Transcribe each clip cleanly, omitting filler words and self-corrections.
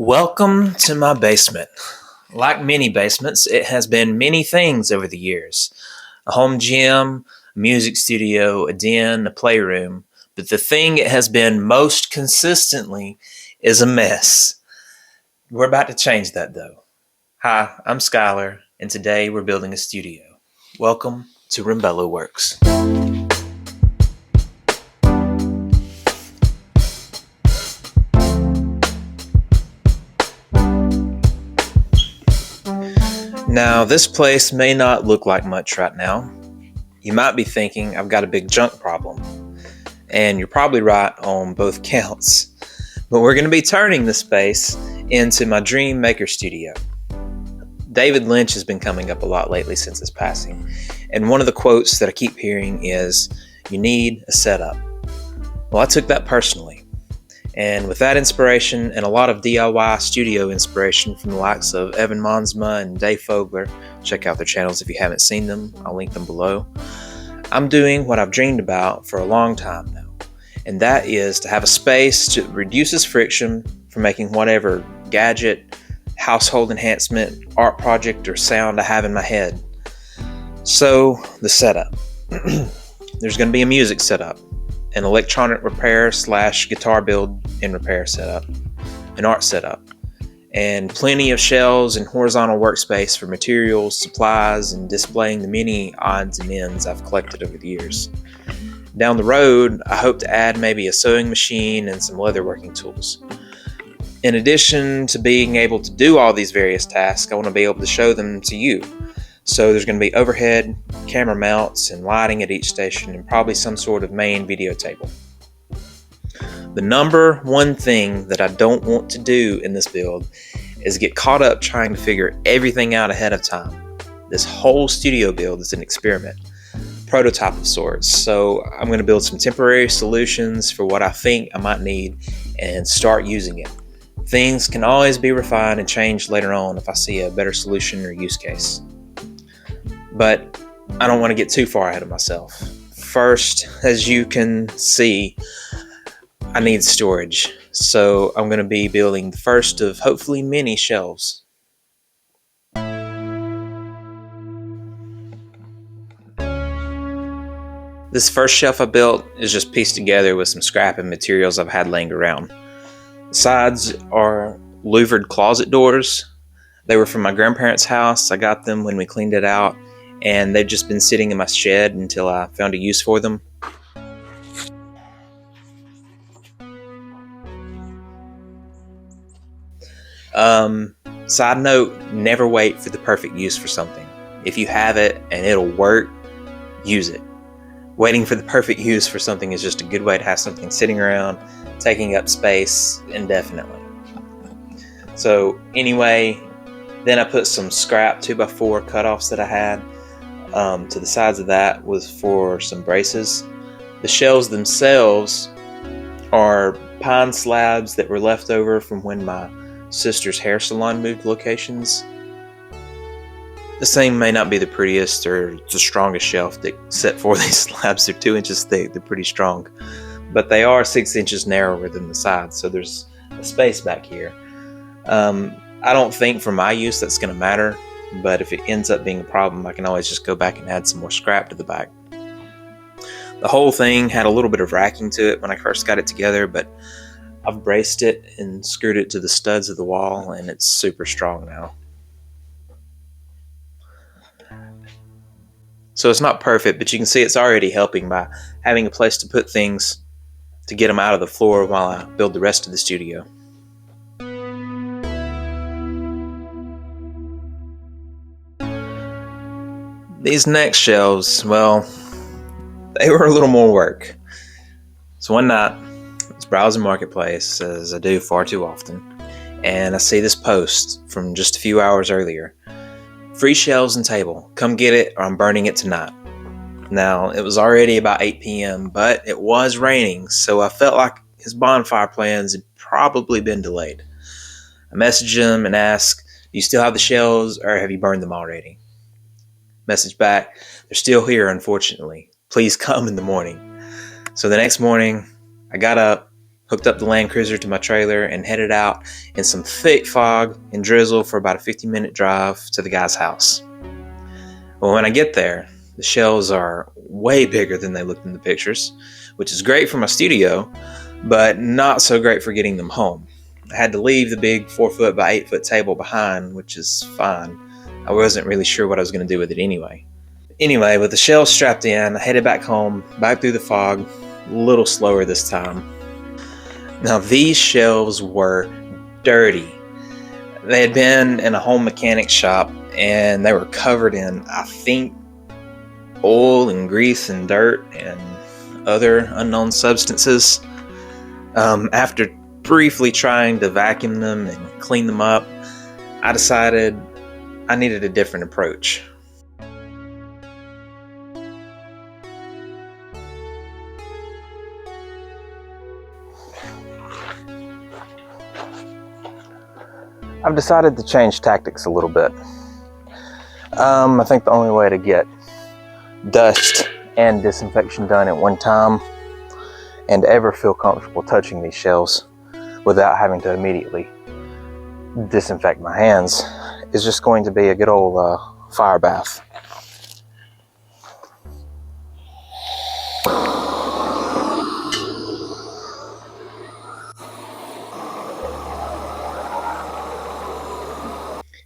Welcome to my basement. Like many basements, it has been many things over the years: a home gym, a music studio, a den, a playroom. But the thing it has been most consistently is a mess. We're about to change that though. Hi, I'm Skylar, and today we're building a studio. Welcome to Rumbelo Works. Now, this place may not look like much right now. You might be thinking I've got a big junk problem, and you're probably right on both counts. But we're going to be turning this space into my dream maker studio. David Lynch has been coming up a lot lately since his passing, and one of the quotes that I keep hearing is, "You need a setup." Well, I took that personally. And with that inspiration and a lot of DIY studio inspiration from the likes of Evan Monsma and Dave Fogler, check out their channels if you haven't seen them, I'll link them below. I'm doing what I've dreamed about for a long time now, and that is to have a space that reduces friction for making whatever gadget, household enhancement, art project, or sound I have in my head. So, the setup. There's going to be a music setup, an electronic repair / guitar build and repair setup, an art setup, and plenty of shelves and horizontal workspace for materials, supplies, and displaying the many odds and ends I've collected over the years. Down the road, I hope to add maybe a sewing machine and some leatherworking tools. In addition to being able to do all these various tasks, I want to be able to show them to you. So there's going to be overhead camera mounts and lighting at each station, and probably some sort of main video table. The number one thing that I don't want to do in this build is get caught up trying to figure everything out ahead of time. This whole studio build is an experiment, prototype of sorts, so I'm going to build some temporary solutions for what I think I might need and start using it. Things can always be refined and changed later on if I see a better solution or use case. But I don't want to get too far ahead of myself. First, as you can see, I need storage. So I'm going to be building the first of hopefully many shelves. This first shelf I built is just pieced together with some scrap and materials I've had laying around. The sides are louvered closet doors. They were from my grandparents' house. I got them when we cleaned it out, and they've just been sitting in my shed until I found a use for them. Side note, never wait for the perfect use for something. If you have it and it'll work, use it. Waiting for the perfect use for something is just a good way to have something sitting around, taking up space indefinitely. So anyway, then I put some scrap 2x4 cutoffs that I had to the sides of that was for some braces. The shelves themselves are pine slabs that were left over from when my sister's hair salon moved locations. This thing may not be the prettiest or the strongest shelf except for these slabs. They're 2 inches thick. They're pretty strong, but they are 6 inches narrower than the sides, so there's a space back here. I don't think for my use that's going to matter, but if it ends up being a problem, I can always just go back and add some more scrap to the back. The whole thing had a little bit of racking to it when I first got it together, but I've braced it and screwed it to the studs of the wall, and it's super strong now. So it's not perfect, but you can see it's already helping by having a place to put things to get them out of the floor while I build the rest of the studio. These next shelves, well, they were a little more work. So one night, I was browsing Marketplace, as I do far too often, and I see this post from just a few hours earlier. "Free shelves and table. Come get it or I'm burning it tonight." Now, it was already about 8 p.m., but it was raining, so I felt like his bonfire plans had probably been delayed. I messaged him and asked, "Do you still have the shelves or have you burned them already?" Message back, "They're still here, unfortunately. Please come in the morning." So the next morning, I got up, hooked up the Land Cruiser to my trailer, and headed out in some thick fog and drizzle for about a 50-minute drive to the guy's house. Well, when I get there, the shelves are way bigger than they looked in the pictures, which is great for my studio, but not so great for getting them home. I had to leave the big 4-foot by 8-foot table behind, which is fine. I wasn't really sure what I was going to do with it anyway. Anyway, with the shelves strapped in, I headed back home, back through the fog, a little slower this time. Now, these shelves were dirty. They had been in a home mechanic shop, and they were covered in, I think, oil and grease and dirt and other unknown substances. After briefly trying to vacuum them and clean them up, I decided I needed a different approach. I've decided to change tactics a little bit. I think the only way to get dust and disinfection done at one time and ever feel comfortable touching these shelves without having to immediately disinfect my hands is just going to be a good old fire bath.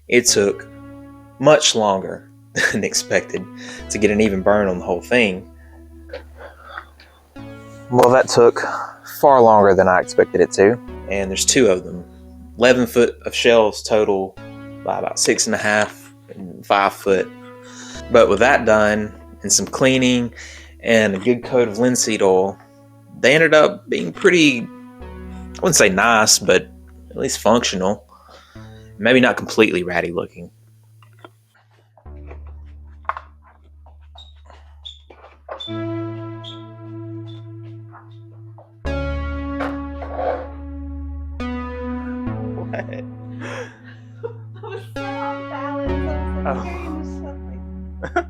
It took much longer than expected to get an even burn on the whole thing. Well, that took far longer than I expected it to, and there's 2 of them. 11 foot of shelves total by about 6.5 and 5 foot. But with that done and some cleaning and a good coat of linseed oil, they ended up being pretty, I wouldn't say nice, but at least functional. Maybe not completely ratty looking. What? I was so off balance. I was so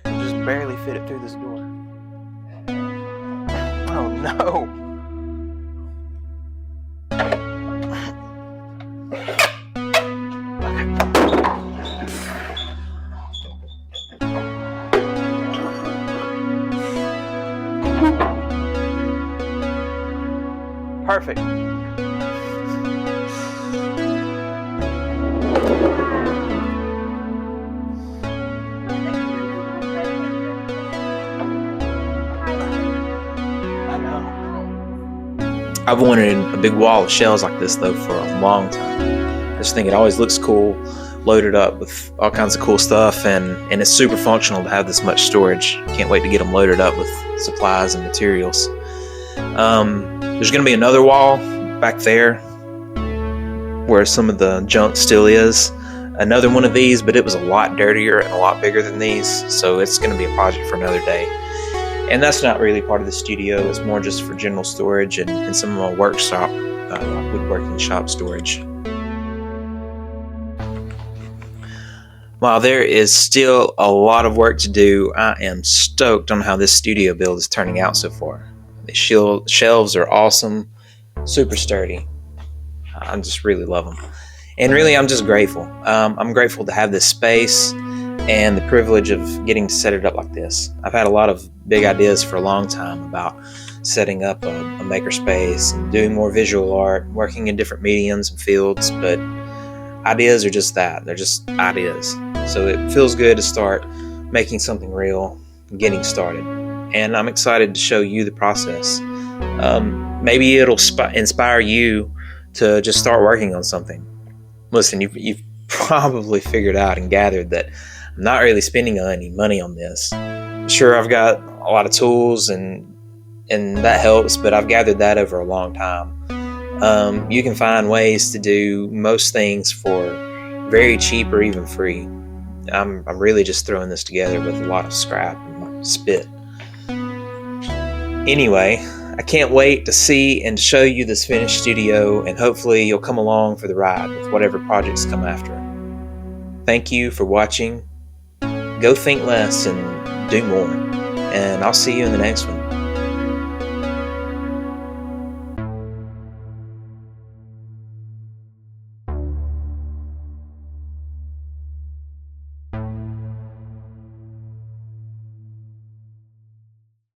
Just barely fit it through this door. Oh no! Perfect. I've wanted a big wall of shelves like this though for a long time. I just think it always looks cool, loaded up with all kinds of cool stuff, and it's super functional to have this much storage. Can't wait to get them loaded up with supplies and materials. There's going to be another wall back there where some of the junk still is. Another one of these, but it was a lot dirtier and a lot bigger than these, so it's going to be a project for another day. And that's not really part of the studio. It's more just for general storage and some of my workshop, woodworking shop storage. While there is still a lot of work to do, I am stoked on how this studio build is turning out so far. The shelves are awesome, super sturdy. I just really love them. And really, I'm just grateful. I'm grateful to have this space and the privilege of getting to set it up like this. I've had a lot of big ideas for a long time about setting up a makerspace and doing more visual art, working in different mediums and fields, but ideas are just that. They're just ideas. So it feels good to start making something real and getting started. And I'm excited to show you the process. Maybe it'll inspire you to just start working on something. Listen, you've probably figured out and gathered that I'm not really spending any money on this. Sure, I've got a lot of tools and that helps, but I've gathered that over a long time. You can find ways to do most things for very cheap or even free. I'm really just throwing this together with a lot of scrap and spit. Anyway, I can't wait to see and show you this finished studio, and hopefully you'll come along for the ride with whatever projects come after. Thank you for watching. Go think less and do more, and I'll see you in the next one.